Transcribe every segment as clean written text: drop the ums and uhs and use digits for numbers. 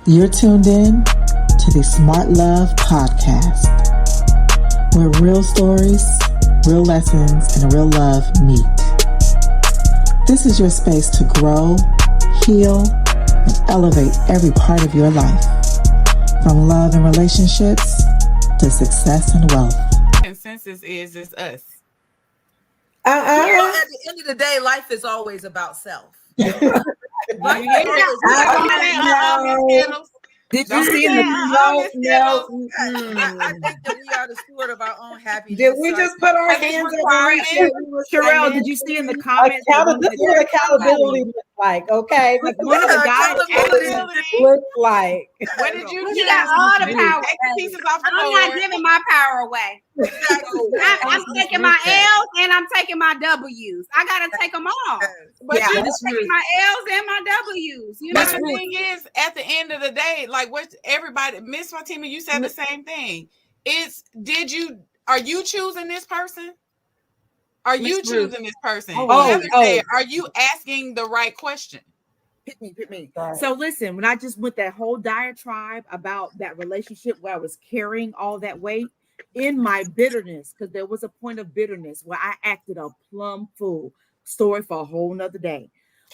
You're tuned in to the Smart Love Podcast, where real stories, real lessons, and real love meet. This is your space to grow, heal, and elevate every part of your life, from love and relationships to success and wealth. Consensus is it's us. At the end of the day, life is always about self. Did you see in the I think that we are the steward of our own happiness. Did we just put our hands over Sherelle, did you see in the comments? This is what accountability looks like, okay? Like one of the guys looks like. What did you do? You got all the power. Pieces off the I'm board. not giving my power away. I'm taking my L's and I'm taking my W's. I gotta take them all. But I'm taking my L's and my W's. You know but what the I thing mean? is, at the end of the day, like what everybody, Miss Fatima, you said the same thing. Are you choosing this person? Are you choosing this person? Are you asking the right question? Hit me. Right. So listen, when I just went that whole diatribe about that relationship where I was carrying all that weight in my bitterness, because there was a point of bitterness where I acted a plumb fool. Story for a whole nother day.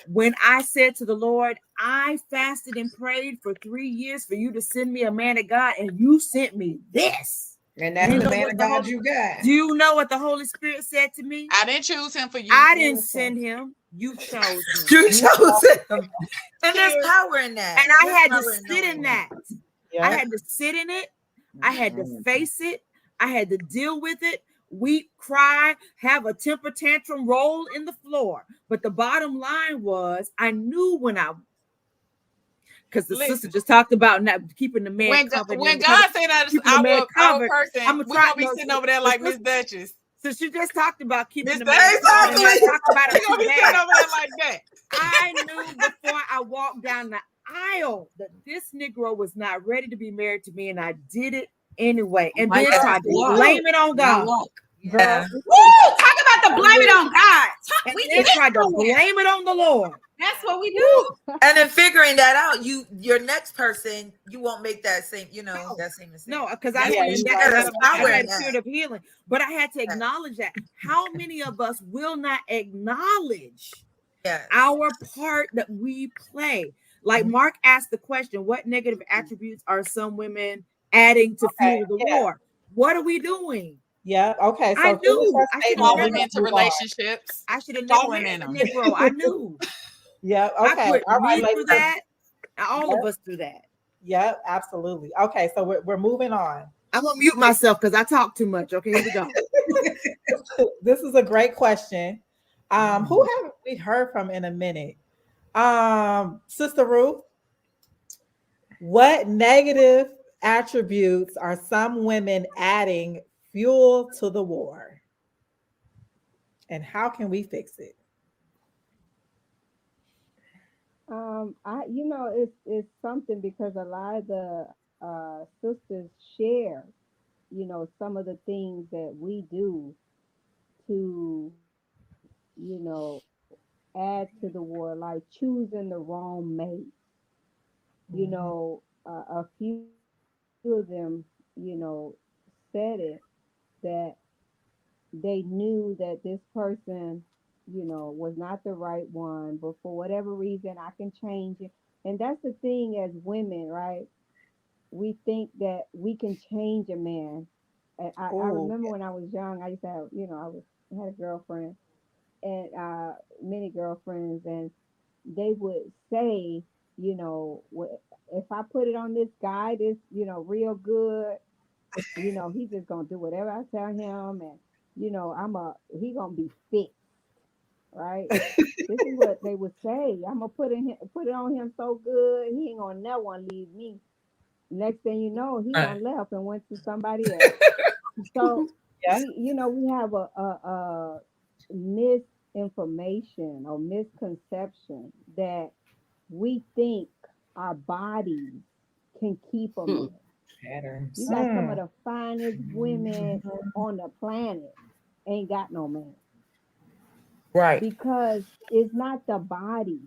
When I said to the Lord, I fasted and prayed for 3 years for you to send me a man of God, and you sent me this. And that's the man of God you got. Do you know what the Holy Spirit said to me? I didn't choose him for you. I didn't send him. You chose him. You chose him. And there's power in that. And I had to sit in that. I had to sit in it. I had to face it. I had to deal with it. Weep, cry, have a temper tantrum, roll in the floor. But the bottom line was, I knew when because the sister just talked about not keeping the man covered. When God said that, our person, we're going to be sitting over there like Miss Duchess. So she just talked about keeping the man covered. We're going to be sitting over there like that. I knew before I walked down the aisle that this Negro was not ready to be married to me, and I did it anyway. And then tried to blame it on God. Yeah. Woo! Talk about the blame it on God. We tried to blame it on the Lord. That's what we do. And then figuring that out, your next person, you won't make that same, that same mistake. No, because I had a period of healing, but I had to acknowledge that. How many of us will not acknowledge our part that we play? Like Mark asked the question, what negative attributes are some women adding to fuel the war? What are we doing? Yeah. Okay. So I knew. Falling into relationships. I should have never married a Negro. I knew. Yeah. Okay. All right. Through that. All of us do that. Yeah. Absolutely. Okay. So we're moving on. I'm gonna mute myself because I talk too much. Okay. Here we go. This is a great question. Who haven't we heard from in a minute? Sister Ruth. What negative attributes are some women adding fuel to the war? And how can we fix it? It's something because a lot of the sisters share, some of the things that we do to, add to the war, like choosing the wrong mate. A few of them, said it, that they knew that this person, was not the right one, but for whatever reason, I can change it. And that's the thing as women, right? We think that we can change a man. And I remember when I was young, I used to have, I had a girlfriend and many girlfriends, and they would say, if I put it on this guy, this, real good, he's just gonna do whatever I tell him, and he gonna be fixed, right? This is what they would say. I'm gonna put it on him so good, he ain't gonna never want to leave me. Next thing you know, he done left and went to somebody else. So we have a misinformation or misconception that we think our bodies can keep them in. You got some of the finest women on the planet ain't got no man. Right. Because it's not the body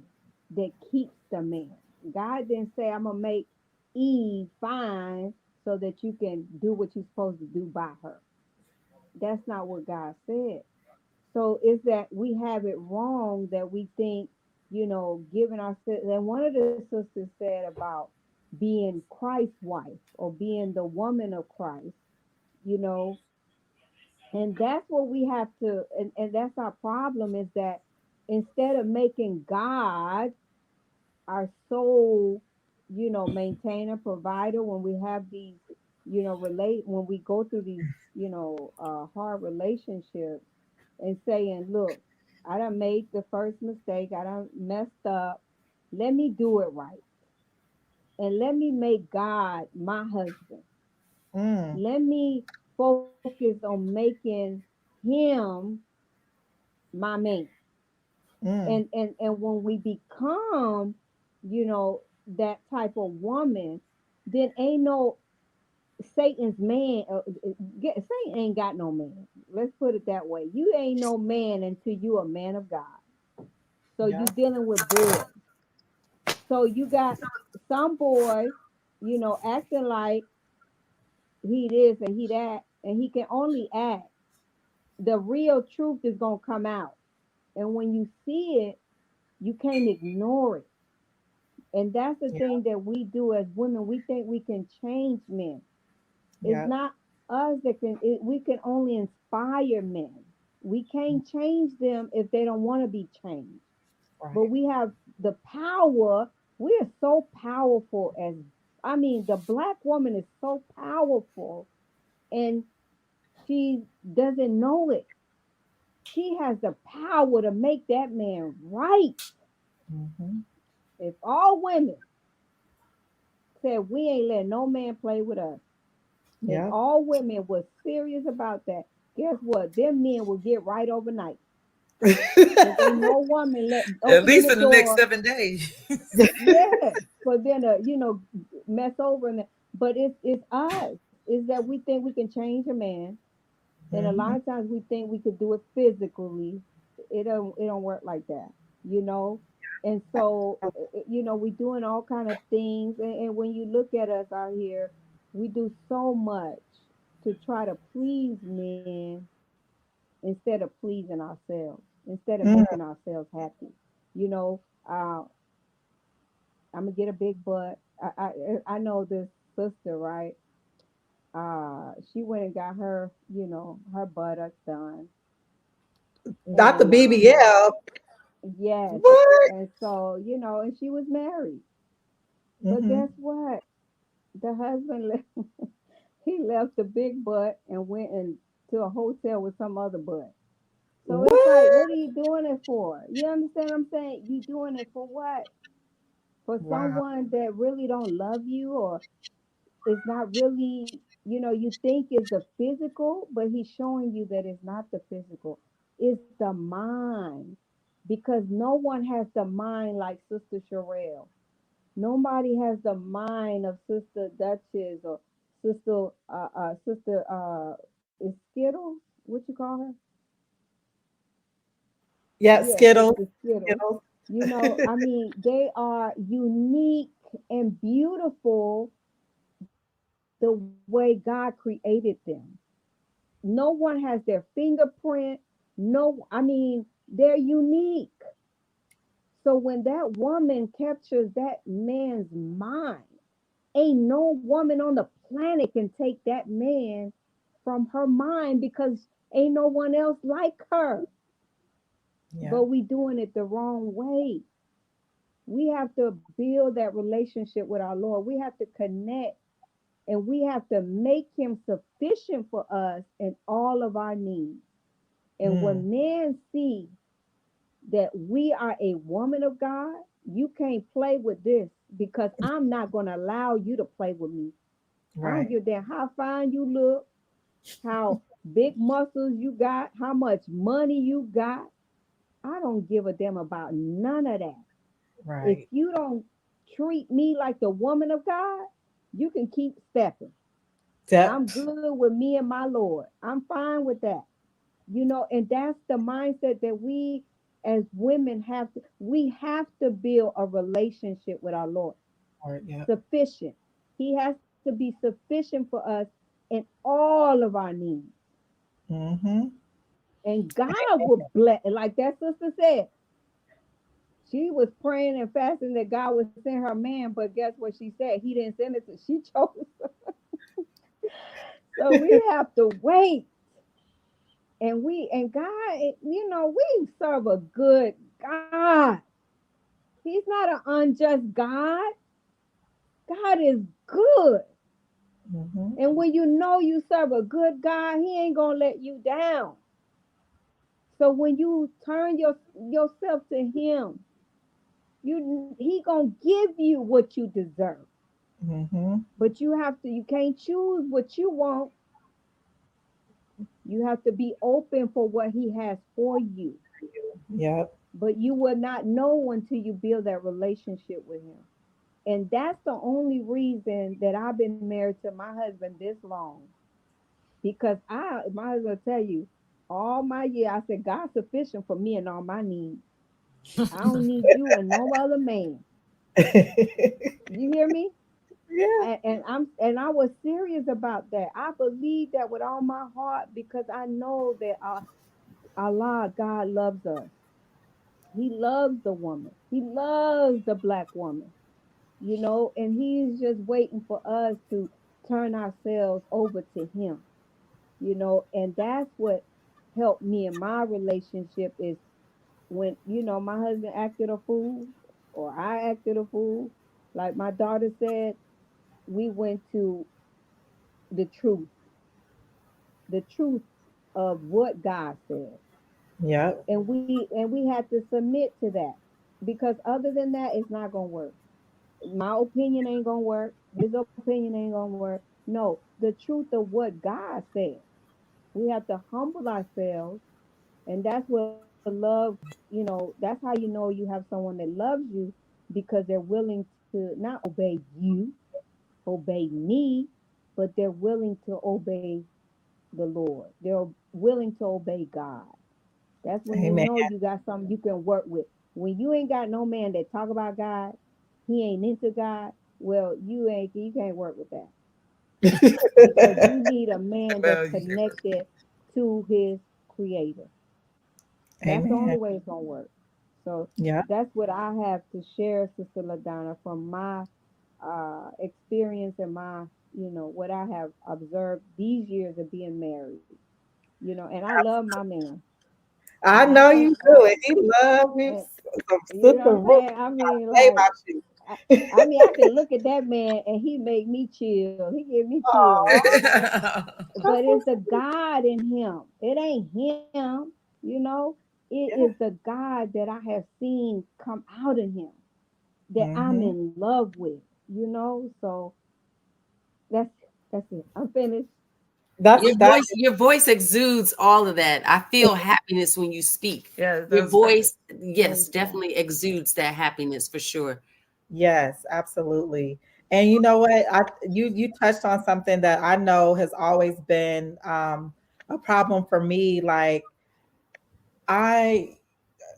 that keeps the man. God didn't say I'm gonna make Eve fine so that you can do what you're supposed to do by her. That's not what God said. So it's that we have it wrong that we think, giving ourselves. And one of the sisters said about being Christ's wife or being the woman of Christ, you know, and that's what we have to, and that's our problem is that instead of making God our sole, maintainer, provider, when we have these, when we go through these, hard relationships and saying, look, I done made the first mistake, I done messed up. Let me do it right. And let me make God my husband. Mm, Let me focus on making him my man. mm, And when we become, that type of woman, then ain't no Satan's man. Satan ain't got no man. Let's put it that way. You ain't no man until you a man of God. So yeah. you dealing with boys. So you got some boy, acting like he this and he that, and he can only act. The real truth is gonna come out. And when you see it, you can't ignore it. And that's the Yeah. thing that we do as women. We think we can change men. It's Yeah. not us that we can only inspire men. We can't change them if they don't want to be changed. But Right. we have the power. We are so powerful I mean, the black woman is so powerful and she doesn't know it. She has the power to make that man right. Hmm. If all women said we ain't letting no man play with us, and Yeah. all women were serious about that, guess what? Them men will get right overnight. Because ain't no woman let At opening least the in the next door, 7 days. yeah, for them to, mess over. But it's us. Is that we think we can change a man. And a lot Hmm. of times we think we could do it physically. It don't work like that, you know. And so we doing all kind of things. And when you look at us out here, we do so much to try to please men instead of pleasing ourselves, instead of Mm, making ourselves happy. You know, uh, I'm gonna get a big butt. I know this sister, right? She went and got her buttocks done. not the And BBL. yes, What? and so and she was married. But Hmm. guess what? The husband left. He left the big butt and went to a hotel with some other butt. So it's like, What? what are you doing it for? You understand what I'm saying? You doing it for what? For Wow. someone that really don't love you, or it's not really, you think is the physical, but he's showing you that it's not the physical. It's the mind. Because no one has the mind like Sister Sherelle. Nobody has the mind of Sister Duchess or Sister is Skittles? What you call her? Yeah, Yeah, Skittles. Sister Skittles. Skittles. I mean, they are unique and beautiful the way God created them. No one has their fingerprint. No, I mean, they're unique. So when that woman captures that man's mind, ain't no woman on the planet can take that man from her mind because ain't no one else like her. Yeah. But we doing it the wrong way. We have to build that relationship with our Lord. We have to connect and we have to make him sufficient for us in all of our needs. And Mm, when men see that we are a woman of God, you can't play with this because I'm not going to allow you to play with me. I don't right. give a damn how fine you look, how big muscles you got, how much money you got. I don't give a damn about none of that. If Right. you don't treat me like the woman of God, you can keep stepping. I'm Depth. good with me and my Lord. I'm fine with that. And that's the mindset that we as women we have to build a relationship with our Lord. Or, yeah. Sufficient. He has to be sufficient for us in all of our needs. Mm-hmm. And God will bless, like that sister said, she was praying and fasting that God would send her man, but guess what she said? He didn't send it, she chose. So we have to wait. And God, we serve a good God. He's not an unjust God. God is good. Mm-hmm. And when you know you serve a good God, he ain't gonna let you down. So when you turn yourself to him, he gonna give you what you deserve. Mm-hmm. But you can't choose what you want. You have to be open for what he has for you. Yep. But you will not know until you build that relationship with him. And that's the only reason that I've been married to my husband this long. Because my husband will tell you, all my year, I said, God's sufficient for me and all my needs. I don't need you and no other man. You hear me? Yeah. And I was serious about that. I believe that with all my heart because I know that Allah, God loves us. He loves the woman. He loves the black woman, and he's just waiting for us to turn ourselves over to him, and that's what helped me in my relationship is when, my husband acted a fool or I acted a fool. Like my daughter said, we went to the truth, the truth of what God said. Yep. And we had to submit to that because other than that, it's not gonna work. My opinion ain't gonna work. His opinion ain't gonna work. No, the truth of what God said. We have to humble ourselves, and that's what love. That's how you know you have someone that loves you because they're willing to not obey you, obey me, but they're willing to obey the Lord. They're willing to obey God. That's when you Amen. know you got something you can work with. When you ain't got no man that talk about God, he ain't into God. Well, you can't work with that because you need a man that's Well, connected to his creator. That's the Amen. only way it's gonna work. So Yeah. that's what I have to share, Sister LaDonna, from my experience and my, what I have observed these years of being married. And I love my man. I I know ain't, you do it. He loves you. and, Some you know sister what I'm Ruth saying? I mean, say like, about you. I, I mean, I can look at that man and he make me chill. He give me chills. But That's it's so the sweet. God in him. It ain't him, you know. It is Yeah. the God that I have seen come out of him that I'm Mm-hmm. in love with. So that's that's it. I'm finished. That's that. Your voice exudes all of that. I feel happiness when you speak. yeah, Your those voice, Praise yes, God. definitely exudes that happiness for sure. Yes, absolutely. And you know what? You touched on something that I know has always been a problem for me. Like I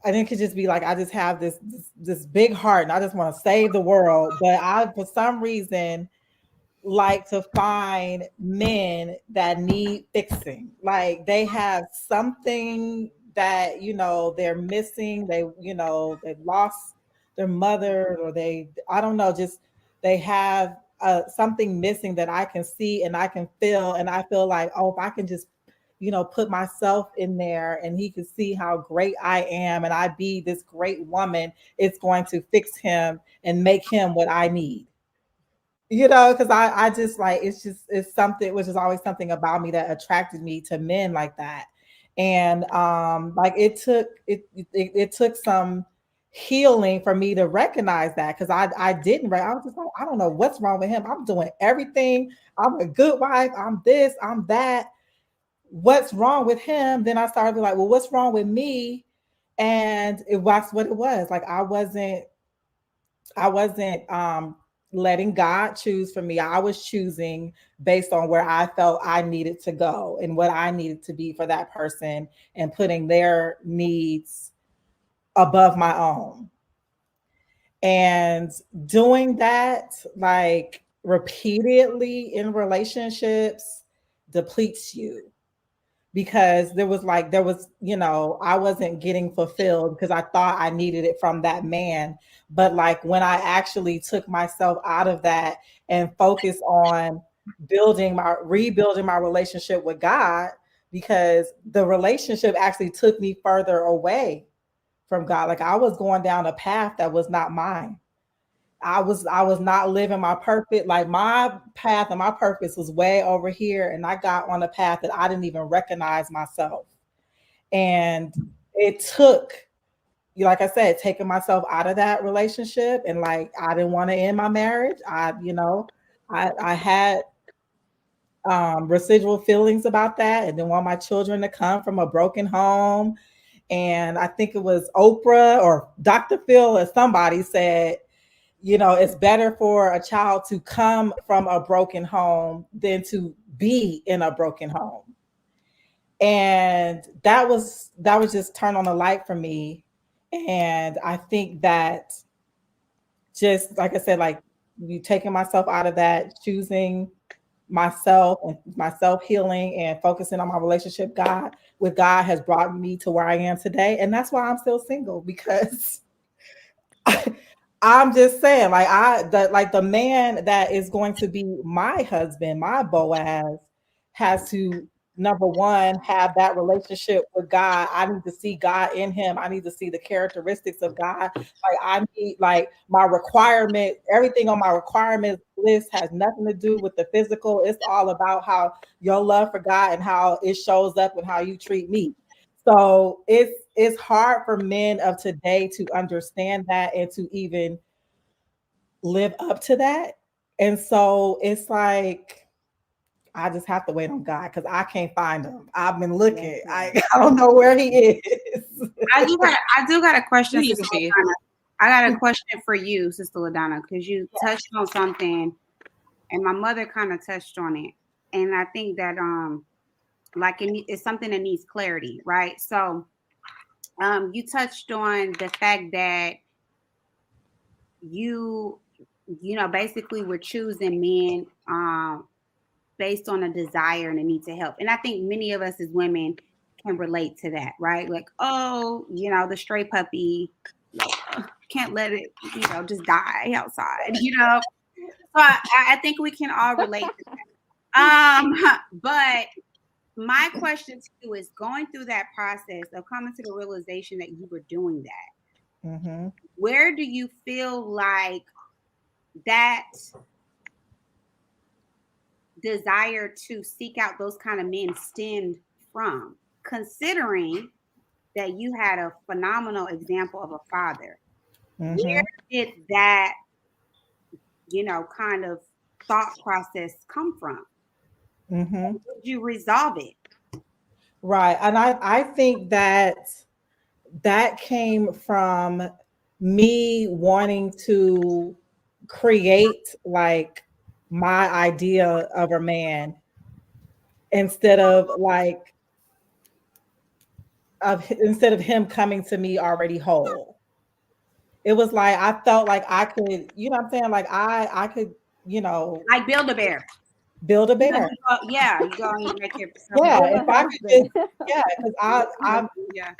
and it could just be like I just have this big heart and I just want to save the world. But I for some reason like to find men that need fixing. Like they have something that, they're missing. They've lost their mother or I don't know, just they have something missing that I can see and I can feel. And I feel like, oh, if I can just, put myself in there and he can see how great I am and I be this great woman, it's going to fix him and make him what I need. Because I just like it's something which is always something about me that attracted me to men like that. And like it took some healing for me to recognize that because I didn't I was just like, I don't know what's wrong with him. I'm doing everything. I'm a good wife. I'm this, I'm that. What's wrong with him? Then I started to be like, well, what's wrong with me? And it was what it was. Like I wasn't letting God choose for me. I was choosing based on where I felt I needed to go and what I needed to be for that person and putting their needs above my own. And doing that, like repeatedly in relationships depletes you, because there was, I wasn't getting fulfilled because I thought I needed it from that man. But like when I actually took myself out of that and focused on rebuilding my relationship with God, because the relationship actually took me further away from God. Like I was going down a path that was not mine. I was not living my perfect, like my path and my purpose was way over here, and I got on a path that I didn't even recognize myself. And it took, like I said, taking myself out of that relationship, and like I didn't want to end my marriage. I had residual feelings about that, and didn't want my children to come from a broken home. And I think it was Oprah or Dr. Phil or somebody said, it's better for a child to come from a broken home than to be in a broken home. And that was just turn on the light for me. And I think that, just like I said, like you taking myself out of that, choosing myself and my self healing and focusing on my relationship with God has brought me to where I am today. And that's why I'm still single, because I'm just saying, like the man that is going to be my husband, my Boaz, has to, number one, have that relationship with God. I need to see God in him. I need to see the characteristics of God. Like I need, like my requirement, everything on my requirement list has nothing to do with the physical. It's all about how your love for God and how it shows up and how you treat me. So it's hard for men of today to understand that and to even live up to that. And so it's like I just have to wait on God because I can't find him. I've been looking. I don't know where he is. I do got a question. I got a question for you, Sister LaDonna, because you touched on something, and my mother kind of touched on it, and I think that it's something that needs clarity, right? So, you touched on the fact that you basically were choosing men based on a desire and a need to help, and I think many of us as women can relate to that, right? Like, oh, the stray puppy, can't let it, just die outside, So I think we can all relate to that. But my question to you is, going through that process of coming to the realization that you were doing that, mm-hmm. Where do you feel like that desire to seek out those kind of men stemmed from, considering that you had a phenomenal example of a father? Mm-hmm. Where did that, kind of thought process come from? Mm-hmm. How did you resolve it? Right. And I think that came from me wanting to create like my idea of a man instead of him coming to me already whole. It was like I felt like I could, what I'm saying? Like I could, like build a bear. Build a bear. You go and you make yourself. Yeah, if I could just, because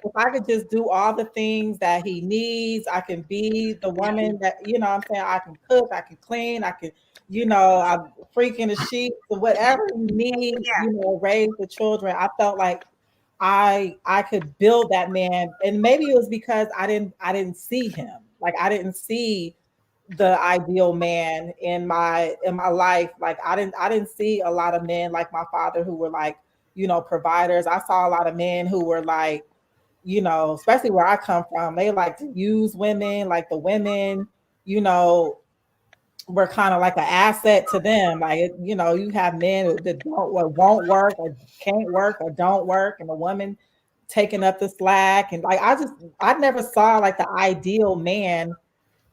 if I could just do all the things that he needs, I can be the woman that, what I'm saying, I can cook, I can clean, I can, I'm freaking the sheep, so whatever you need, raise the children. I felt like I could build that man. And maybe it was because I didn't see him. Like I didn't see the ideal man in my life. Like I didn't see a lot of men like my father who were like, providers. I saw a lot of men who were like, especially where I come from, they like to use women, like the women, were kind of like an asset to them. Like, you have men that won't work or can't work or don't work, and the woman taking up the slack. And like, I never saw like the ideal man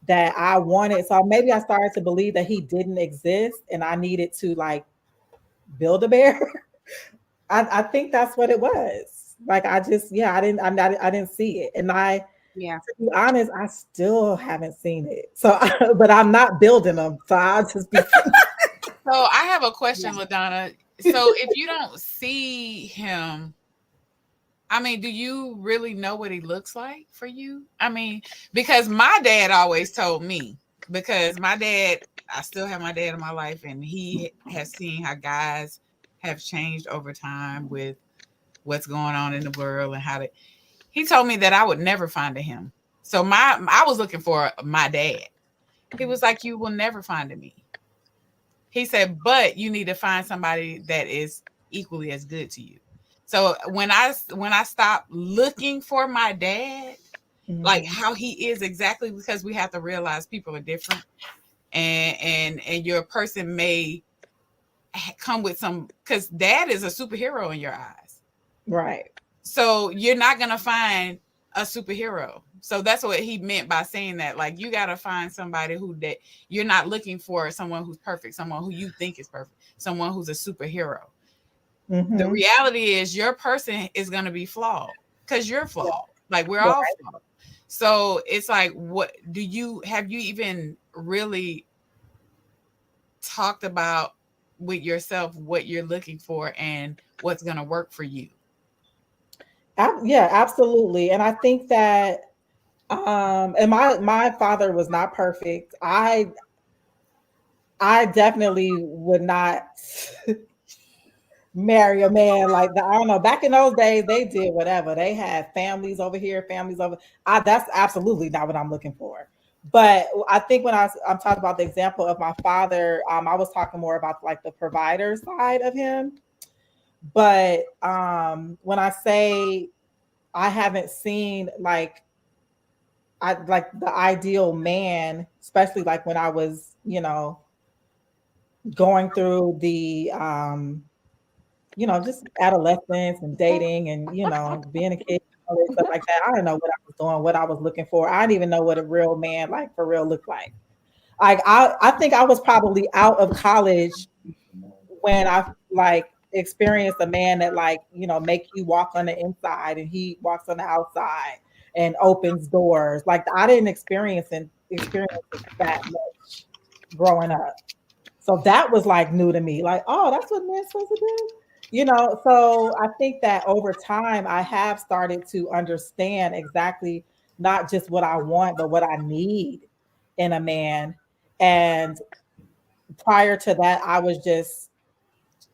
that I wanted. So maybe I started to believe that he didn't exist and I needed to like build a bear. I think that's what it was. Like I didn't see it. And to be honest, I still haven't seen it. So but I'm not building them. So I'll just be have a question, LaDonna. So if you don't see him, I mean, do you really know what he looks like for you? I mean, because my dad always told me, because my dad, I still have my dad in my life, and he has seen how guys have changed over time with what's going on in the world and how to. He told me that I would never find a him. So I was looking for my dad. He was like, "You will never find a me." He said, "But you need to find somebody that is equally as good to you." So when I stopped looking for my dad, like how he is exactly, because we have to realize people are different, and your person may come with some, because dad is a superhero in your eyes, right? So you're not gonna find a superhero. So that's what he meant by saying that. Like, you gotta find somebody who, that you're not looking for someone who's perfect, someone who you think is perfect, someone who's a superhero. The reality is your person is gonna be flawed, because you're flawed. Like, we're all flawed. So it's like, what have you even really talked about with yourself what you're looking for and what's gonna work for you? Yeah, absolutely. And I think that and my father was not perfect. I definitely would not marry a man like that. I don't know. Back in those days, they did whatever. They had families over here, families over. That's absolutely not what I'm looking for. But I think when I'm talking about the example of my father, I was talking more about like the provider side of him. But when I say I haven't seen like the ideal man, especially like when I was, going through the just adolescence and dating and being a kid, all that stuff like that. I don't know what I was doing, what I was looking for. I didn't even know what a real man like for real looked like. Like I think I was probably out of college when I like experienced a man that like, make you walk on the inside and he walks on the outside and opens doors. Like I didn't experience it that much growing up. So that was like new to me. Like, oh, that's what men's supposed to do. So I think that over time I have started to understand exactly not just what I want, but what I need in a man. And prior to that, I was just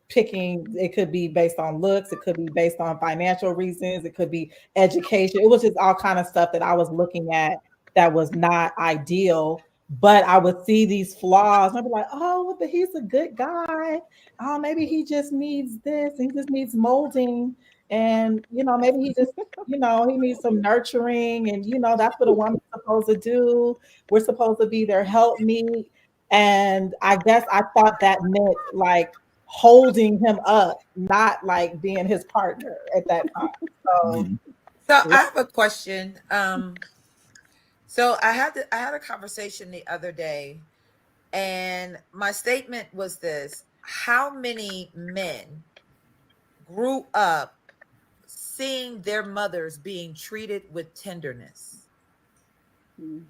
picking. It could be based on looks, it could be based on financial reasons, it could be education. It was just all kind of stuff that I was looking at that was not ideal. But I would see these flaws and I'd be like, oh, but he's a good guy. Oh, maybe he just needs this, he just needs molding. And maybe he just, he needs some nurturing. And that's what a woman's supposed to do. We're supposed to be their helpmeet. And I guess I thought that meant like holding him up, not like being his partner at that time. So I have a question. So I had a conversation the other day, and my statement was this: how many men grew up seeing their mothers being treated with tenderness? And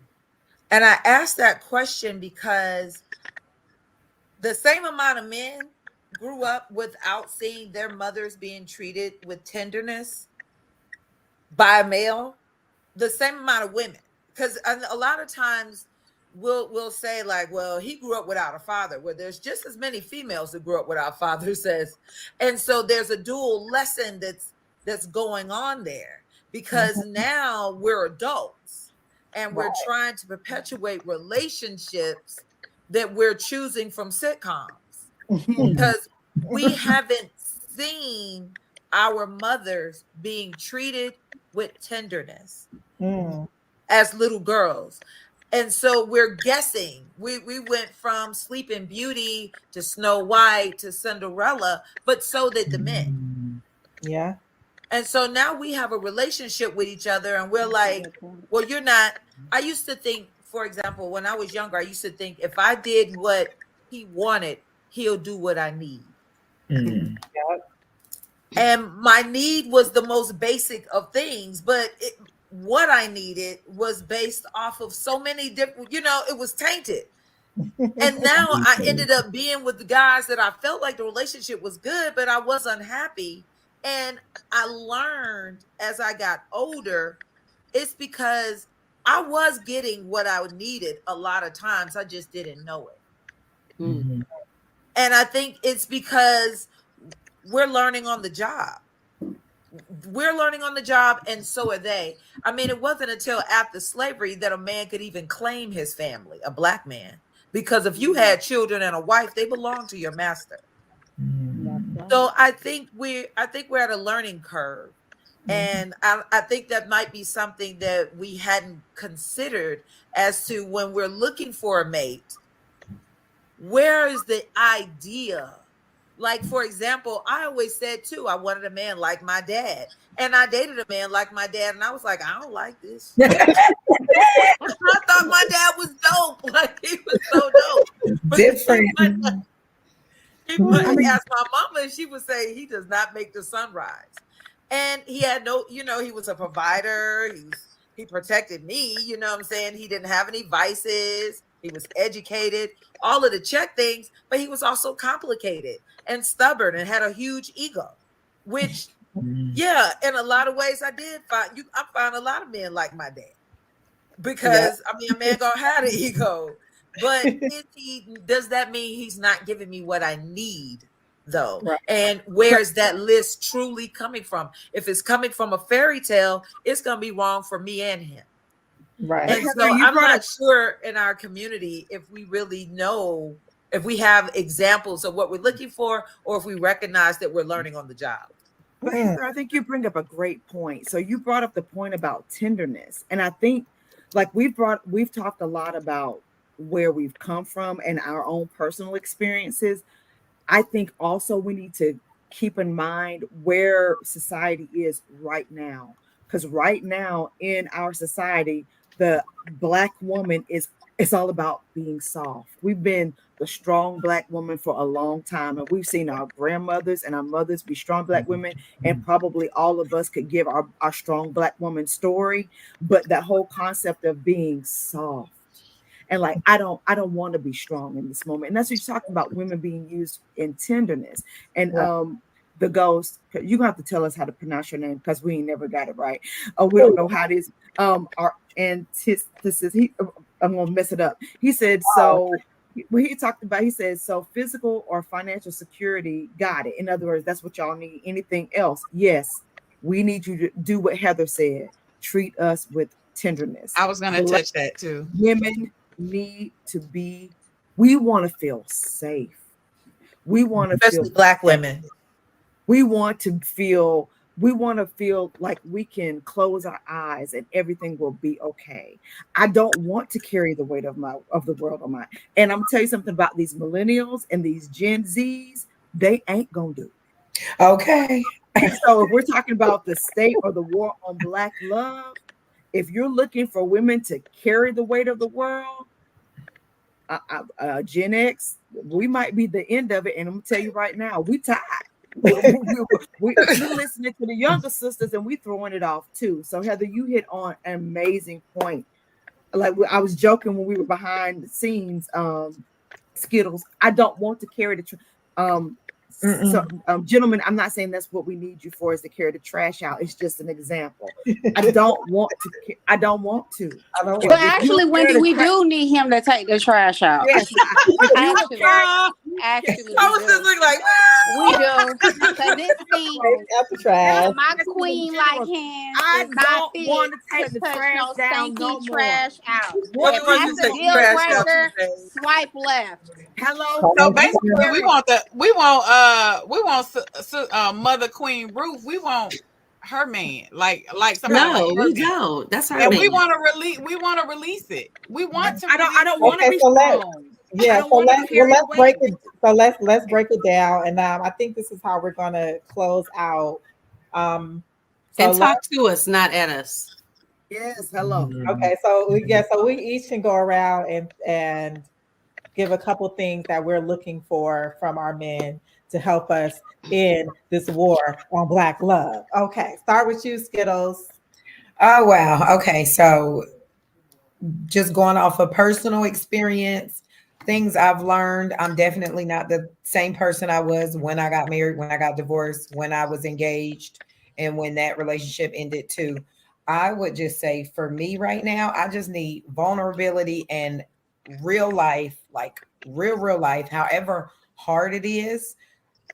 I asked that question because the same amount of men grew up without seeing their mothers being treated with tenderness by a male, the same amount of women. Because a lot of times we'll say like, well, he grew up without a father. Well, there's just as many females that grew up without fathers as, and so there's a dual lesson that's going on there, because now we're adults and we're trying to perpetuate relationships that we're choosing from sitcoms because we haven't seen our mothers being treated with tenderness as little girls. And so we're guessing. We went from Sleeping Beauty to Snow White to Cinderella, but so did the men. Yeah. And so now we have a relationship with each other and we're like, well, you're not. I used to think, for example, when I was younger, I used to think if I did what he wanted, he'll do what I need. And my need was the most basic of things, but what I needed was based off of so many different, it was tainted. And now I ended up being with the guys that I felt like the relationship was good, but I was unhappy. And I learned as I got older, it's because I was getting what I needed a lot of times. I just didn't know it. Mm-hmm. And I think it's because we're learning on the job. We're learning on the job, and so are they. I mean, it wasn't until after slavery that a man could even claim his family, a black man. Because if you had children and a wife, they belonged to your master. So I think we're at a learning curve. And I think that might be something that we hadn't considered as to when we're looking for a mate. Where is the idea? Like, for example, I always said too, I wanted a man like my dad. And I dated a man like my dad, and I was like, I don't like this. I thought my dad was dope. Like, he was so dope. Different. He might ask my mama, and she would say he does not make the sun rise. And he had no, he was a provider. He protected me, you know what I'm saying? He didn't have any vices. He was educated, all of the check things, but he was also complicated and stubborn and had a huge ego, which, yeah, in a lot of ways I found a lot of men like my dad. Because, I mean, a man gonna have an ego. But does that mean he's not giving me what I need, though? Right. And where's that list truly coming from? If it's coming from a fairy tale, it's going to be wrong for me and him. Right. And so I'm not sure in our community if we really know, if we have examples of what we're looking for, or if we recognize that we're learning on the job. But Heather, I think you bring up a great point. So you brought up the point about tenderness. And I think like we've talked a lot about where we've come from and our own personal experiences. I think also we need to keep in mind where society is right now. Because right now in our society, the Black woman it's all about being soft. We've been the strong Black woman for a long time, and we've seen our grandmothers and our mothers be strong Black women, and probably all of us could give our strong Black woman story. But that whole concept of being soft, and like I don't want to be strong in this moment, and that's what you're talking about, women being used in tenderness. And the ghost, you're gonna have to tell us how to pronounce your name because we ain't never got it right. We don't know how it is. Our antithesis, I'm gonna mess it up. He said so. When he talked about, he said so physical or financial security, got it. In other words, that's what y'all need. Anything else? Yes, we need you to do what Heather said. Treat us with tenderness. I was gonna touch that too. Women need to be. We want to feel safe. We want to especially Black women. We want to feel like we can close our eyes and everything will be okay. I don't want to carry the weight of the world on my. And I'm gonna tell you something about these millennials and these Gen Zs. They ain't gonna do it. Okay. So if we're talking about the state or the war on Black love, if you're looking for women to carry the weight of the world, Gen X, we might be the end of it. And I'm gonna tell you right now, we tired. We're listening to the younger sisters and we throwing it off too. So Heather, you hit on an amazing point. Like I was joking when we were behind the scenes, Skittles. I don't want to carry the so gentlemen, I'm not saying that's what we need you for, is to carry the trash out. It's just an example. I don't want to. But actually, Wendy, we do need him to take the trash out. Yes. Actually, I was just looking like, we do. So this thing, my queen like hands. I don't want to take the trash down no more. Trash out. What was the deal breaker? Swipe left. Hello. So basically, we want Mother Queen Ruth. We want her man, like somebody. No, like we don't. That's her. And man. we want to release it. We want to. I don't want to be strong. Yeah, so let's break it. So let's break it down, and I think this is how we're gonna close out. And talk to us, not at us. Yes, hello. Okay, so we each can go around and give a couple things that we're looking for from our men to help us in this war on Black love. Okay, start with you, Skittles. Oh wow. Okay, so just going off of personal experience. things I've learned. I'm definitely not the same person I was when I got married, when I got divorced, when I was engaged, and when that relationship ended too. I would just say for me right now, I just need vulnerability and real life, like real life, however hard it is,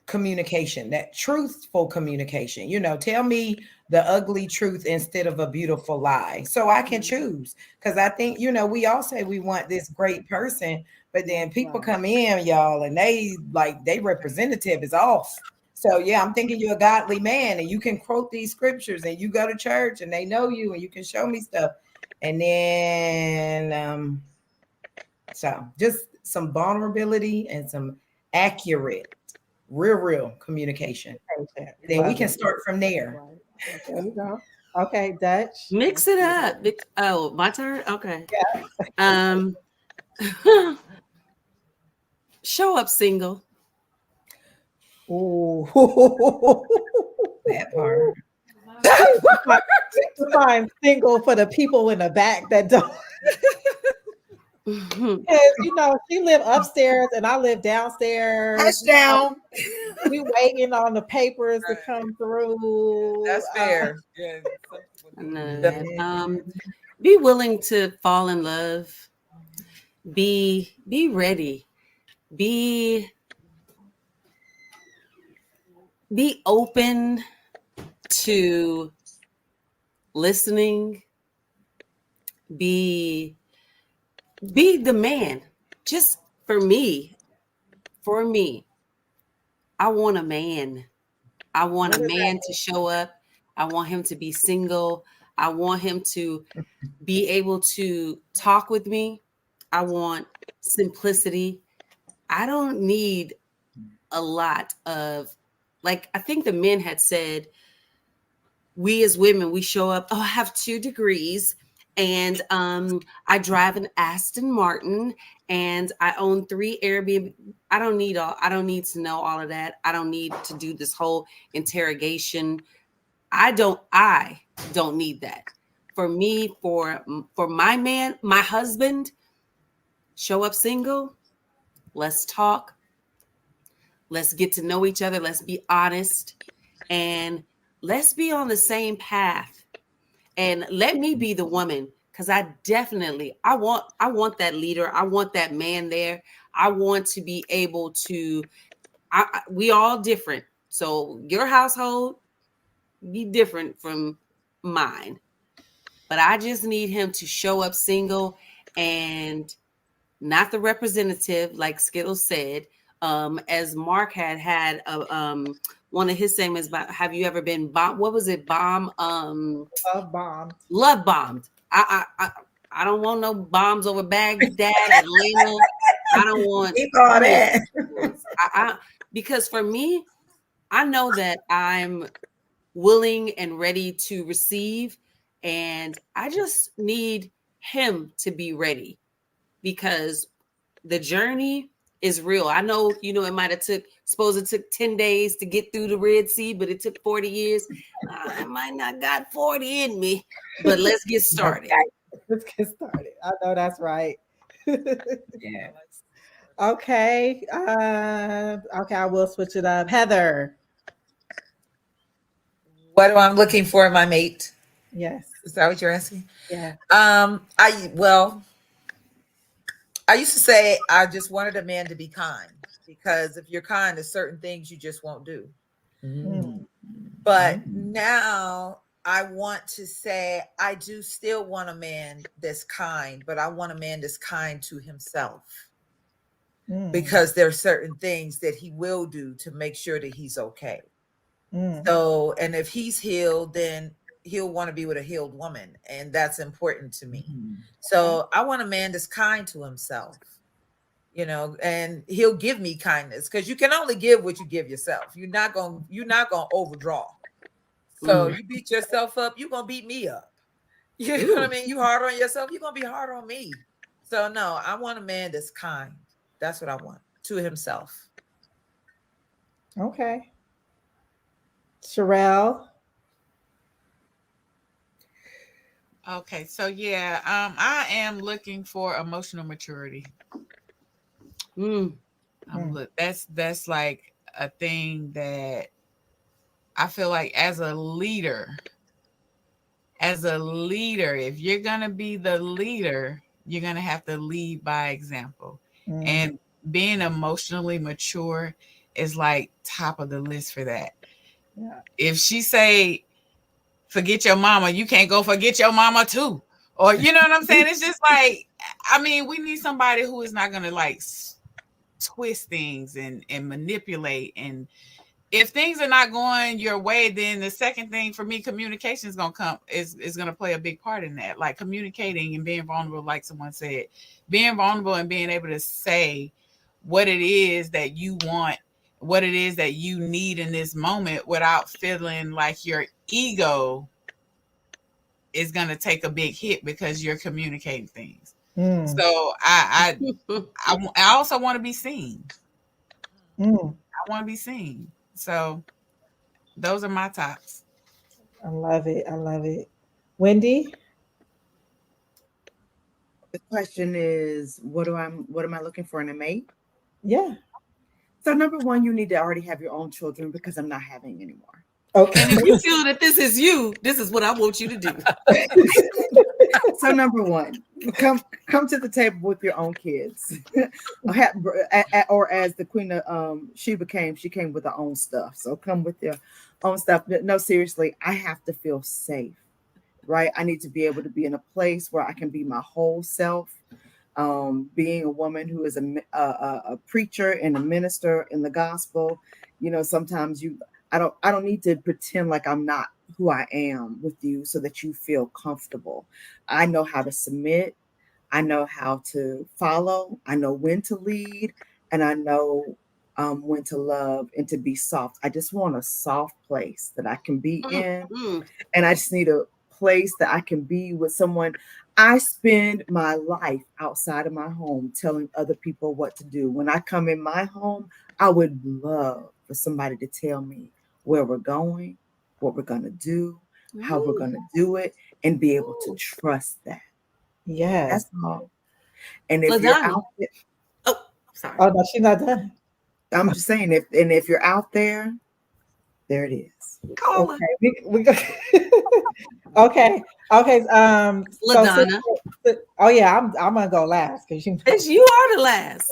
communication, that truthful communication. Tell me the ugly truth instead of a beautiful lie so I can choose. Because I think, we all say we want this great person, but then people come in, y'all, and they representative is off. So yeah, I'm thinking you're a godly man and you can quote these scriptures and you go to church and they know you and you can show me stuff. And then so just some vulnerability and some accurate, real communication. Then we can start from there. There you go. Okay, Dutch. Mix it up. Oh, my turn? Okay. Yeah. Show up single. Ooh. That part. Define single for the people in the back that don't. Because she live upstairs and I live downstairs. Touchdown. We waiting on the papers to come through. That's fair. Be willing to fall in love. Be ready. Be open to listening. Be the man. Just for me, I want a man. I want a man to show up. I want him to be single. I want him to be able to talk with me. I want simplicity. I don't need a lot of, like, I think the men had said, we as women, we show up, I have 2 degrees and I drive an Aston Martin and I own 3 Airbnb. I don't need to know all of that. I don't need to do this whole interrogation. I don't need that. For me, for my man, my husband, show up single. Let's talk. Let's get to know each other. Let's be honest. And let's be on the same path. And let me be the woman, because I want that leader. I want that man there. I want to be able to, we all different. So your household be different from mine. But I just need him to show up single and not the representative, like Skittles said. As Mark had one of his segments about, have you ever been bombed? What was it? Love bombed. Love bombed. I don't want no bombs over Baghdad, Atlanta. I don't want all that. Because for me, I know that I'm willing and ready to receive, and I just need him to be ready, because the journey is real. I know, it might have it took 10 days to get through the Red Sea, but it took 40 years. I might not got 40 in me, but let's get started. Let's get started. I know that's right. Yeah. Okay. Okay, I will switch it up. Heather. What am I looking for in my mate? Yes. Is that what you're asking? Yeah. I used to say I just wanted a man to be kind, because if you're kind, there's certain things you just won't do. But now I want to say I do still want a man that's kind, but I want a man that's kind to himself, because there are certain things that he will do to make sure that he's okay. So, and if he's healed, then he'll want to be with a healed woman, and that's important to me. So I want a man that's kind to himself, and he'll give me kindness, because you can only give what you give yourself. You're not gonna overdraw. So you beat yourself up, you're gonna beat me up. You know what I mean? You hard on yourself, you're gonna be hard on me. So no, I want a man that's kind. That's what I want, to himself. Okay. Sherelle. Okay, so yeah, I am looking for emotional maturity. That's like a thing that I feel like as a leader, if you're gonna be the leader, you're gonna have to lead by example. And being emotionally mature is like top of the list for that. Yeah. If she say, forget your mama, you can't go forget your mama too. Or you know what I'm saying? It's just like, I mean, we need somebody who is not gonna like twist things and manipulate. And if things are not going your way, then the second thing for me, communication is gonna play a big part in that. Like communicating and being vulnerable, like someone said, being vulnerable and being able to say what it is that you want, what it is that you need in this moment without feeling like your ego is gonna take a big hit because you're communicating things. So I also want to be seen. I want to be seen. So those are my tops. I love it. I love it. Wendy? The question is, what am I looking for in a mate? Yeah. So number one, you need to already have your own children because I'm not having any more. Okay. And if you feel that this is you, this is what I want you to do. So number one, come to the table with your own kids, or as the Queen of she came with her own stuff. So come with your own stuff. No, seriously, I have to feel safe, right? I need to be able to be in a place where I can be my whole self. Being a woman who is a preacher and a minister in the gospel, sometimes I don't need to pretend like I'm not who I am with you so that you feel comfortable. I know how to submit. I know how to follow. I know when to lead, and I know when to love and to be soft. I just want a soft place that I can be in, and I just need a place that I can be with someone. I spend my life outside of my home telling other people what to do. When I come in my home, I would love for somebody to tell me where we're going, what we're going to do, how we're going to do it, and be able to trust that. Yes. That's all. And if you're out there, sorry. Oh, no, she's not done. I'm just saying, if you're out there, there it is. Call her. Okay. LaDonna. Oh yeah, I'm gonna go last because you are the last.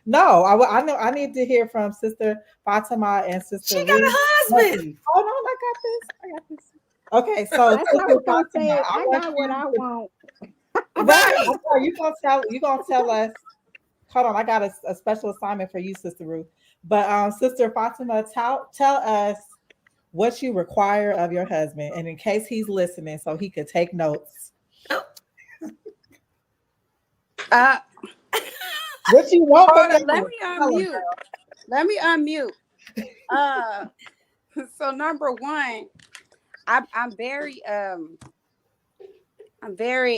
No, I know I need to hear from Sister Fatima and Sister. She got a husband. Oh no, I got this. Okay, so that's what I was gonna say. I got what I want. Right. You gonna tell us. Hold on, I got a special assignment for you, Sister Ruth. But Sister Fatima, tell us what you require of your husband, and in case he's listening, so he could take notes. What you want? Let me unmute. So number one, I'm very,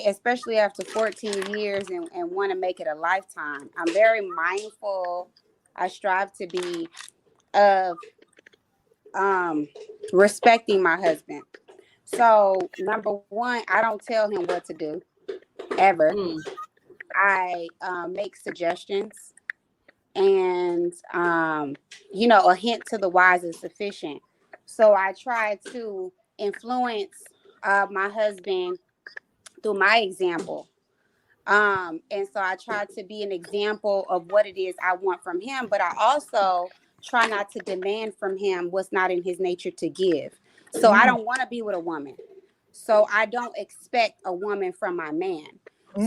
especially after 14 years and want to make it a lifetime. I'm very mindful. I strive to be of respecting my husband. So number one, I don't tell him what to do ever. I make suggestions, and a hint to the wise is sufficient. So I try to influence my husband through my example. And so I try to be an example of what it is I want from him, but I also try not to demand from him what's not in his nature to give. So I don't want to be with a woman. So I don't expect a woman from my man.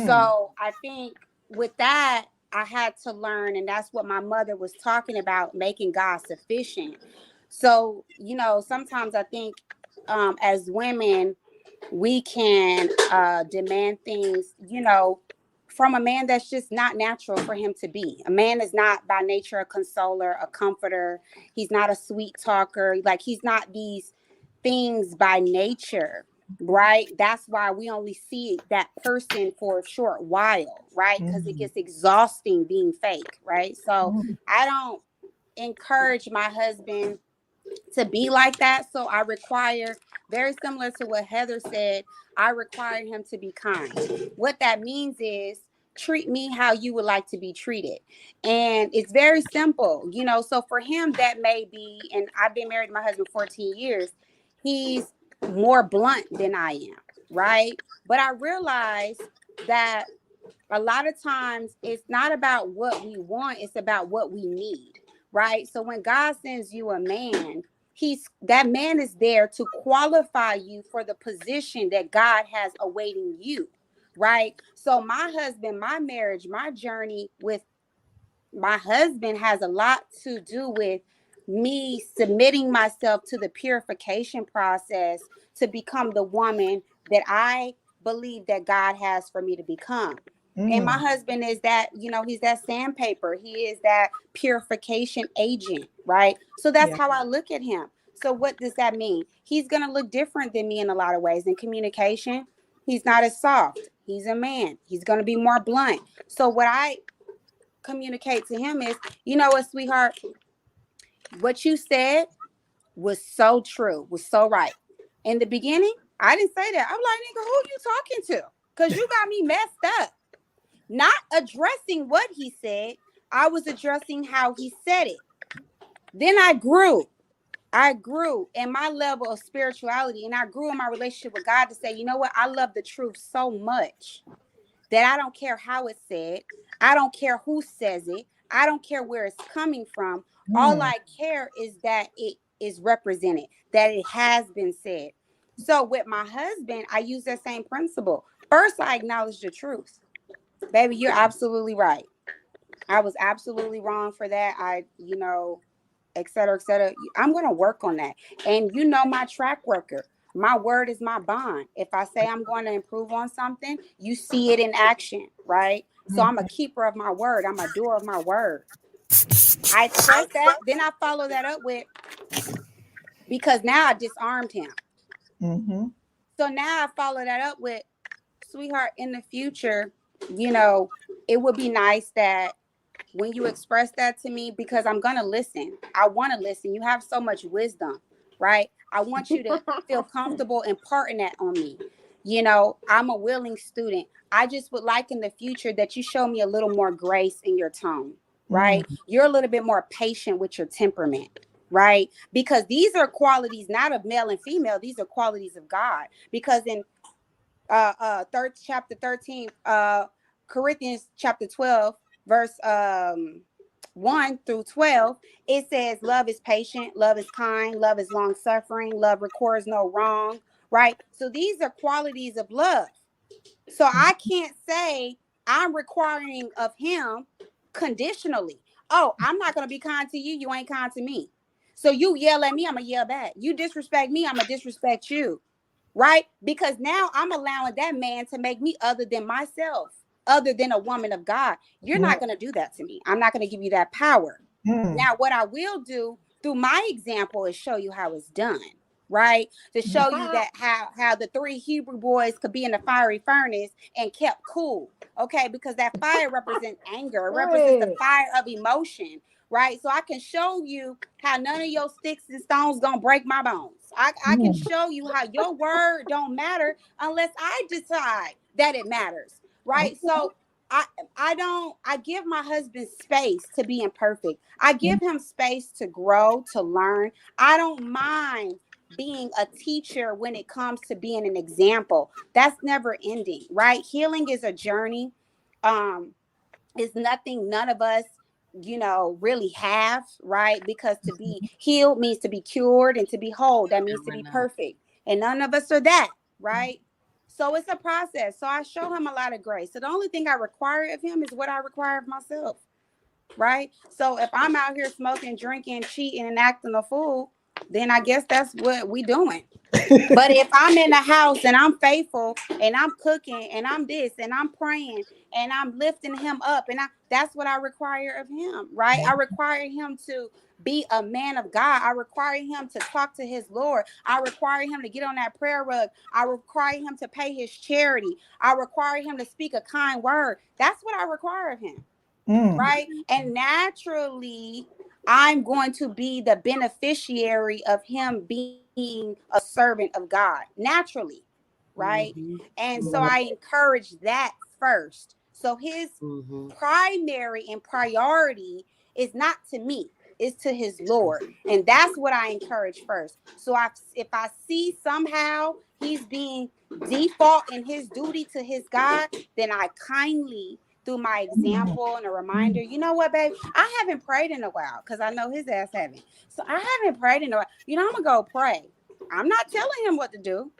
So I think with that, I had to learn, and that's what my mother was talking about, making God sufficient. So, sometimes I think as women, we can demand things, from a man that's just not natural for him to be. A man is not by nature a consoler, a comforter. He's not a sweet talker. Like, he's not these things by nature, right? That's why we only see that person for a short while, right? Because it gets exhausting being fake, right? So I don't encourage my husband to be like that. So I require, very similar to what Heather said, I require him to be kind. What that means is, treat me how you would like to be treated. And it's very simple, so for him that may be, and I've been married to my husband 14 years, he's more blunt than I am, right? But I realize that a lot of times it's not about what we want, it's about what we need, right? So when God sends you a man, that man is there to qualify you for the position that God has awaiting you, right? So my husband, my marriage, my journey with my husband has a lot to do with me submitting myself to the purification process to become the woman that I believe that God has for me to become. And my husband is that, he's that sandpaper. He is that purification agent, right? So that's how I look at him. So what does that mean? He's going to look different than me in a lot of ways. In communication, he's not as soft. He's a man. He's going to be more blunt. So what I communicate to him is, you know what, sweetheart, what you said was so true, was so right. In the beginning, I didn't say that. I'm like, nigga, who you talking to? Because you got me messed up. Not addressing what he said, I was addressing how he said it. Then I grew in my level of spirituality, and I grew in my relationship with God to say, you know what, I love the truth so much that I don't care how it's said. I don't care who says it. I don't care where it's coming from. All I care is that it is represented, that it has been said. So with my husband, I use that same principle. First, I acknowledge the truth. Baby, you're absolutely right. I was absolutely wrong for that. Et cetera, et cetera. I'm going to work on that. And my track record. My word is my bond. If I say I'm going to improve on something, you see it in action, right? So I'm a keeper of my word. I'm a doer of my word. I express that. Then I follow that up with, because now I disarmed him. So now I follow that up with, sweetheart, in the future, it would be nice that when you express that to me, because I'm going to listen. I want to listen. You have so much wisdom, right? I want you to feel comfortable imparting that on me. I'm a willing student. I just would like in the future that you show me a little more grace in your tone, right? You're a little bit more patient with your temperament, right? Because these are qualities not of male and female. These are qualities of God. Because in chapter 13, Corinthians chapter 12, verse 1 through 12, it says love is patient, love is kind, love is long suffering, love records no wrong, right? So these are qualities of love. So I can't say I'm requiring of him conditionally. Oh, I'm not going to be kind to you. You ain't kind to me. So you yell at me, I'm going to yell back. You disrespect me, I'm going to disrespect you. Right? Because now I'm allowing that man to make me other than myself, other than a woman of God. You're not going to do that to me. I'm not going to give you that power. Now, what I will do through my example is show you how it's done, right? To show you that how the 3 Hebrew boys could be in the fiery furnace and kept cool. Okay, because that fire represents anger, it represents the fire of emotion. Right. So I can show you how none of your sticks and stones gonna break my bones. I can show you how your word don't matter unless I decide that it matters. Right. So I give my husband space to be imperfect. I give him space to grow, to learn. I don't mind being a teacher when it comes to being an example. That's never ending. Right. Healing is a journey. It's nothing none of us really have, right? Because to be healed means to be cured, and to be whole, that means to be perfect. And none of us are that, right? So it's a process. So I show him a lot of grace. So the only thing I require of him is what I require of myself, right? So if I'm out here smoking, drinking, cheating, and acting a fool, then I guess that's what we doing. But if I'm in the house and I'm faithful and I'm cooking and I'm this and I'm praying and I'm lifting him up, and that's what I require of him, right? I require him to be a man of God. I require him to talk to his Lord. I require him to get on that prayer rug. I require him to pay his charity. I require him to speak a kind word. That's what I require of him, right? And naturally, I'm going to be the beneficiary of him being a servant of God naturally, right? And so I encourage that first. So his Mm-hmm. primary and priority is not to me, it's to his Lord. And that's what I encourage first. So if I see somehow he's being default in his duty to his God, then I kindly, through my example and a reminder, you know what, babe? I haven't prayed in a while because I know his ass haven't. So I haven't prayed in a while. You know, I'm going to go pray. I'm not telling him what to do,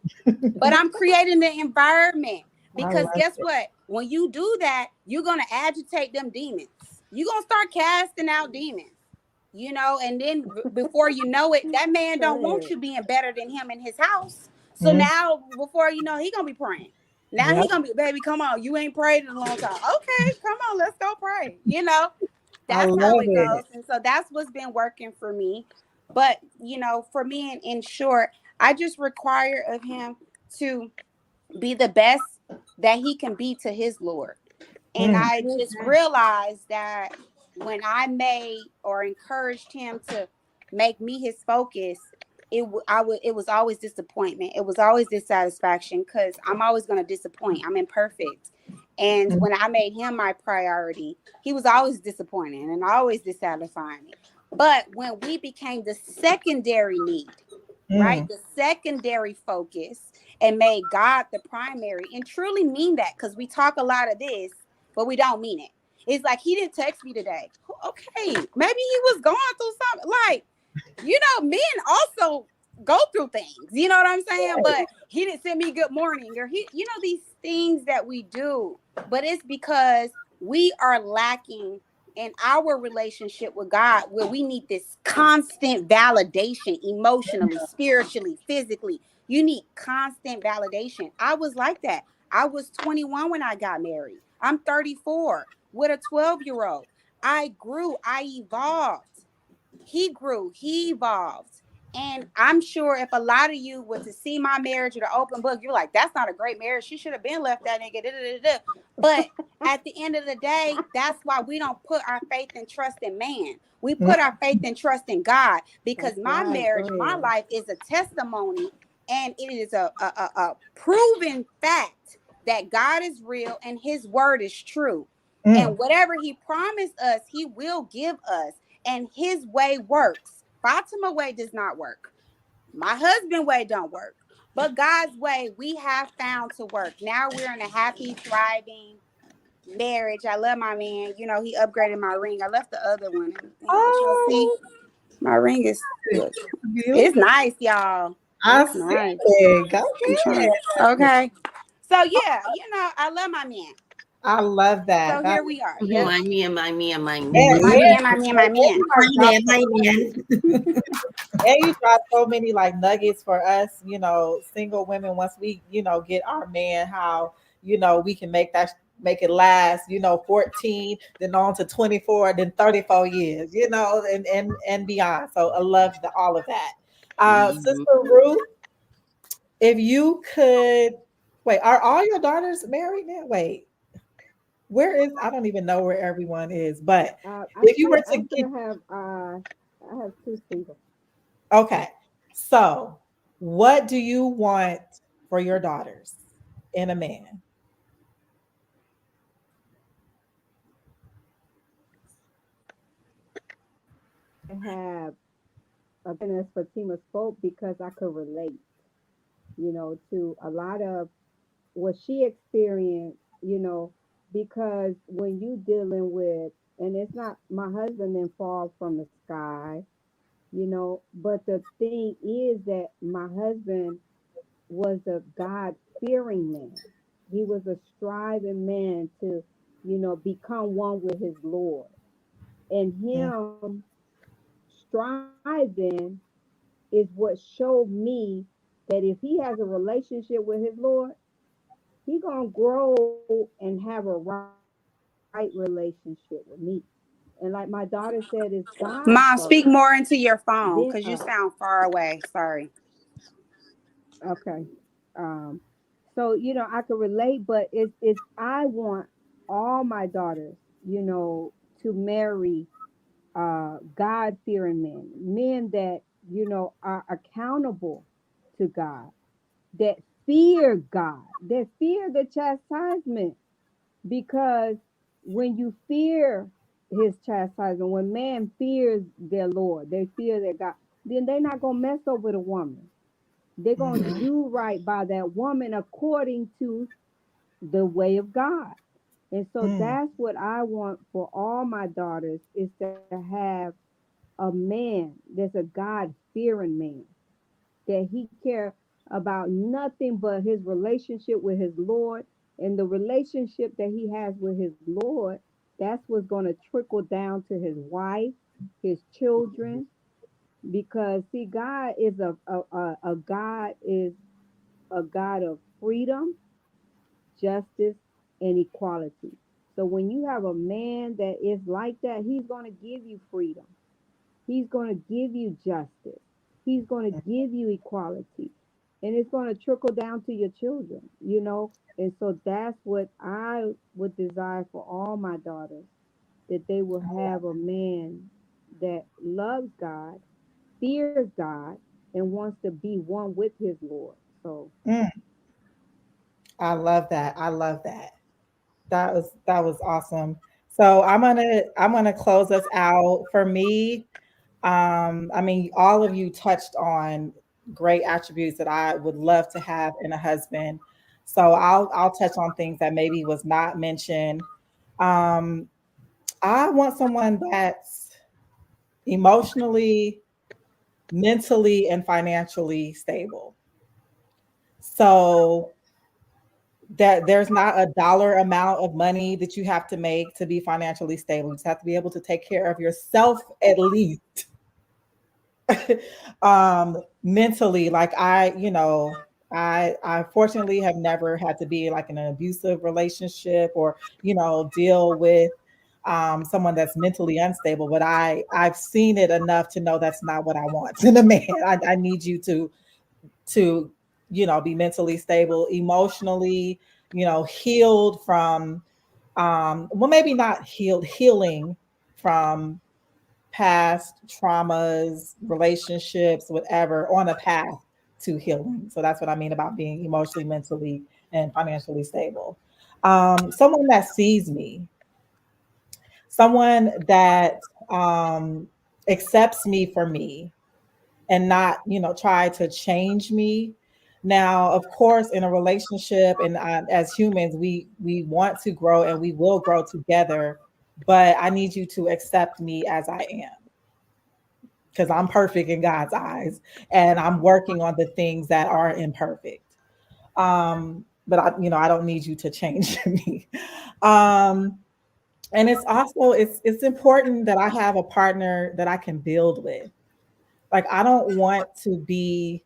but I'm creating the environment. Because guess what? When you do that, you're going to agitate them demons. You're going to start casting out demons. You know, and then before you know it, that man don't want you being better than him in his house. So now, before you know, he going to be praying. Now he going to be, baby, come on. You ain't prayed in a long time. Okay, come on, let's go pray. You know, that's how it goes. And so that's what's been working for me. But, you know, for me, in short, I just require of him to be the best that he can be to his Lord. And I just realized that when I made or encouraged him to make me his focus, it was always disappointment. It was always dissatisfaction because I'm always going to disappoint. I'm imperfect. And when I made him my priority, he was always disappointing and always dissatisfying me. But when we became the secondary need, right? The secondary focus and made God the primary, and truly mean that, because we talk a lot of this, but we don't mean it. It's like, he didn't text me today. Okay, maybe he was going through something. Like, you know, men also go through things. You know what I'm saying? But he didn't send me good morning, or he, you know, these things that we do. But it's because we are lacking in our relationship with God, where we need this constant validation, emotionally, spiritually, physically. You need constant validation. I was like that. I was 21 when I got married. I'm 34 with a 12-year-old. I grew, I evolved. He grew, he evolved. And I'm sure if a lot of you were to see my marriage or the open book, you're like, that's not a great marriage. She should have been left that nigga. Da, da, da, da. But at the end of the day, that's why we don't put our faith and trust in man. We put our faith and trust in God, because my marriage, my life is a testimony, and it is a proven fact that God is real and his word is true. And whatever he promised us, he will give us. And his way works. Fatima way does not work. My husband way don't work. But God's way, we have found to work. Now we're in a happy, thriving marriage. I love my man. You know, he upgraded my ring. I left the other one. But y'all see, my ring is good. It's nice, y'all. It's nice. Okay. So yeah, you know, I love my man. I love that. So here we are. Yeah. My man, my man, my man. My man, my man, my man. My man, my man. And you drop so many like nuggets for us, you know, single women. Once we, you know, get our man, how, you know, we can make it last, you know, 14, then on to 24, then 34 years, you know, and beyond. So I love all of that. Sister Ruth, if you could wait, are all your daughters married now? Wait. Where is, I don't even know where everyone is, but if you were to get, I have two single. okay. So what do you want for your daughters in a man? I have as Fatima spoke, because I could relate, you know, to a lot of what she experienced, you know, because when you dealing with, and it's not, my husband didn't fall from the sky, you know, but the thing is that my husband was a God fearing man. He was a striving man to, you know, become one with his Lord. And him striving is what showed me that if he has a relationship with his Lord, he gonna grow and have a right relationship with me. And like my daughter said, it's God first. Mom, speak more into your Then phone because you sound far away. Sorry. okay. Um so you know I can relate, but it's I want all my daughters, you know, to marry God fearing men, men that, you know, are accountable to God, that fear God, that fear the chastisement. Because when you fear his chastisement, when man fears their Lord, they fear their God, then they're not gonna mess over the woman. They're gonna do right by that woman according to the way of God. And so that's what I want for all my daughters, is to have a man that's a God fearing man, that he care about nothing but his relationship with his Lord, and the relationship that he has with his Lord, that's what's going to trickle down to his wife, his children, because see, God is a God is a God of freedom, justice, and equality. So when you have a man that is like that, he's going to give you freedom. He's going to give you justice. He's going to give you equality. And it's going to trickle down to your children, you know? And so that's what I would desire for all my daughters, that they will have a man that loves God, fears God, and wants to be one with his Lord. So I love that. I love that. That was awesome. So I'm gonna close us out. For me, I mean, all of you touched on great attributes that I would love to have in a husband. So I'll touch on things that maybe was not mentioned. Um, I want someone that's emotionally, mentally, and financially stable. So that there's not a dollar amount of money that you have to make to be financially stable. You just have to be able to take care of yourself at least. Mentally, like I fortunately have never had to be like in an abusive relationship, or deal with someone that's mentally unstable, but I've seen it enough to know that's not what I want in a man. I need you to be mentally stable, emotionally, healed from well, maybe not healing from past traumas, relationships, whatever, on a path to healing. So that's what I mean about being emotionally, mentally, and financially stable. Someone that sees me, someone that accepts me for me, and not try to change me. Now, of course, in a relationship, and as humans, we want to grow and we will grow together, but I need you to accept me as I am, because I'm perfect in God's eyes, and I'm working on the things that are imperfect. But I don't need you to change me. um and it's also it's important that I have a partner that I can build with. Like, I don't want to be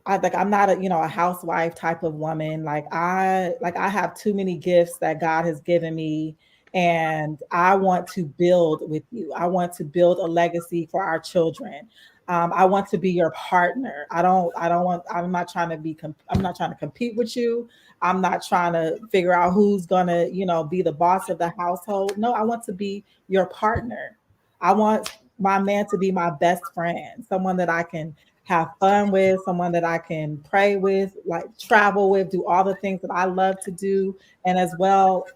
I'm not a housewife type of woman. I have too many gifts that God has given me, and I want to build with you. I want to build a legacy for our children. I want to be your partner. I'm not trying to I'm not trying to compete with you. I'm not trying to figure out who's gonna be the boss of the household. No, I want to be your partner. I want my man to be my best friend, someone that I can have fun with, someone that I can pray with, like travel with, do all the things that I love to do, and as well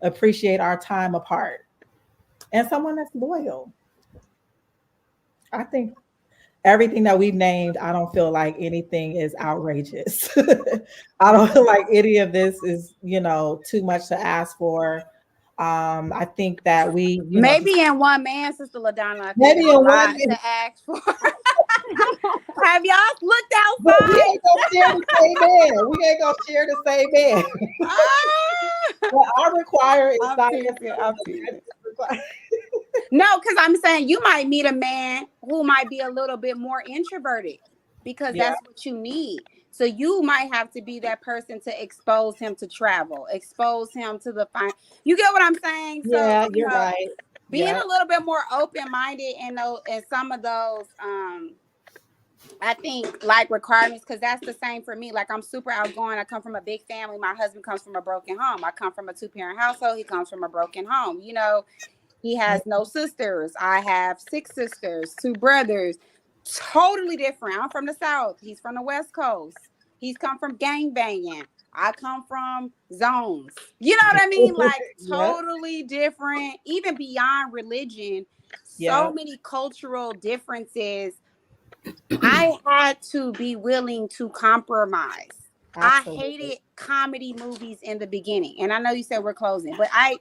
appreciate our time apart. And someone that's loyal. I think everything that we've named, I don't feel like anything is outrageous. I don't feel like any of this is, too much to ask for. I think that we, Maybe in one man, Sister LaDonna, I think maybe it's a in one lot minute, to ask for. Have y'all looked but we outside? ain't gonna share the same bed. We ain't gonna share the same bed. Ah! What I require is I'm not teasing. I'm teasing. necessarily. No, because I'm saying you might meet a man who might be a little bit more introverted because Yeah, that's what you need. So you might have to be that person to expose him to travel, expose him to the fine. You get what I'm saying? So, yeah, you're right. being Yeah, a little bit more open-minded in those and some of those I think like requirements, because that's the same for me. Like, I'm super outgoing. I come from a big family. My husband comes from a broken home. I come from a 2-parent household. He comes from a broken home. He has no sisters. I have 6 sisters, 2 brothers. Totally different. I'm from the South. He's from the West Coast. He's come from gang banging. I come from zones. You know what I mean? Like totally different, even beyond religion. So many cultural differences. I had to be willing to compromise. Absolutely. I hated comedy movies in the beginning. And I know you said we're closing, but I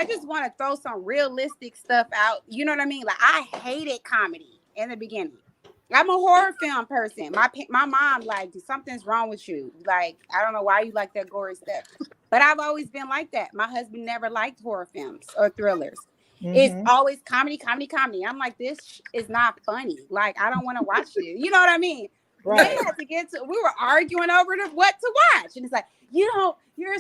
just want to throw some realistic stuff out. You know what I mean? Like I hated comedy in the beginning. I'm a horror film person. My mom, like, something's wrong with you. Like, I don't know why you like that gory stuff. But I've always been like that. My husband never liked horror films or thrillers. Mm-hmm. It's always comedy. I'm like, this is not funny. Like, I don't want to watch it. You know what I mean? Right. They had to we were arguing over what to watch. And it's like, you're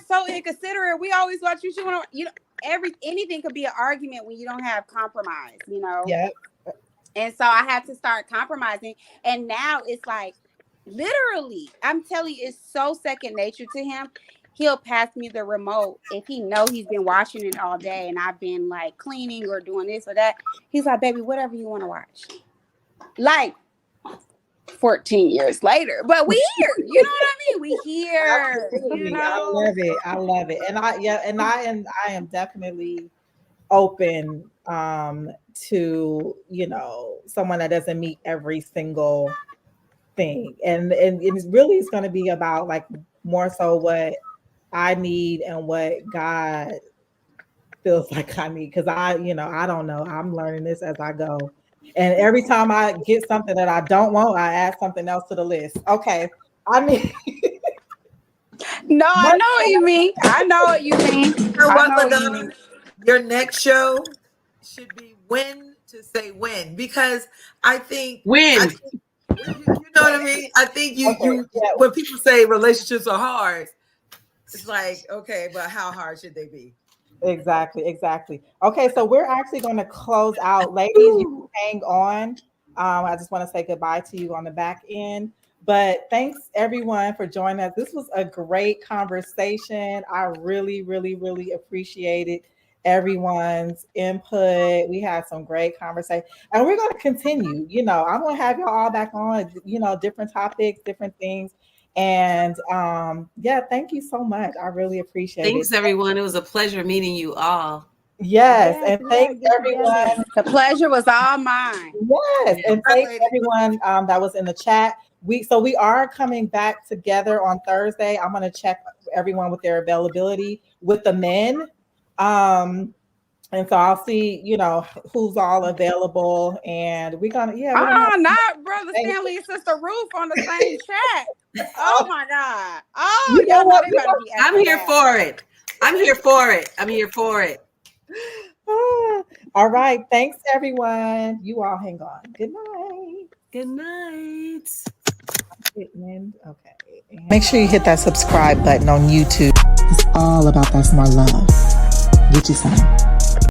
so inconsiderate. We always watch what you want to, anything could be an argument when you don't have compromise, Yeah. And so I had to start compromising. And now it's like, literally, I'm telling you, it's so second nature to him. He'll pass me the remote if he know he's been watching it all day and I've been like cleaning or doing this or that. He's like, baby, whatever you want to watch. Like 14 years later, but we here. You know what I mean? We here. I love it. And I am definitely open to someone that doesn't meet every single thing, and it's really going to be about like more so what I need and what God feels like I need, because I don't know, I'm learning this as I go, and every time I get something that I don't want, I add something else to the list. Okay, I mean no, I know what you mean. I know what you mean. You know what, Madonna? Your next show should be when to say when, because I think when. You know what I mean? I think when people say relationships are hard, it's like, okay, but how hard should they be? Exactly. Okay, so we're actually going to close out. Ladies, you hang on. I just want to say goodbye to you on the back end. But thanks everyone for joining us. This was a great conversation. I really, really, really appreciated everyone's input. We had some great conversation, and we're going to continue. I'm going to have y'all all back on, different topics, different things. And thank you so much. I really appreciate it. Thanks everyone. It was a pleasure meeting you all. Yes, and thanks everyone. The pleasure was all mine. Yes, and thanks everyone that was in the chat. We are coming back together on Thursday. I'm going to check everyone with their availability with the men. And so I'll see, who's all available, and we're gonna, not Brother Stanley and Sister Ruth on the same chat. Oh my God! Oh, y'all know they better be. I'm here for it. I'm here for it. All right, thanks everyone. You all hang on. Good night. Good night. Okay. Make sure you hit that subscribe button on YouTube. It's all about that smart love. Get you some.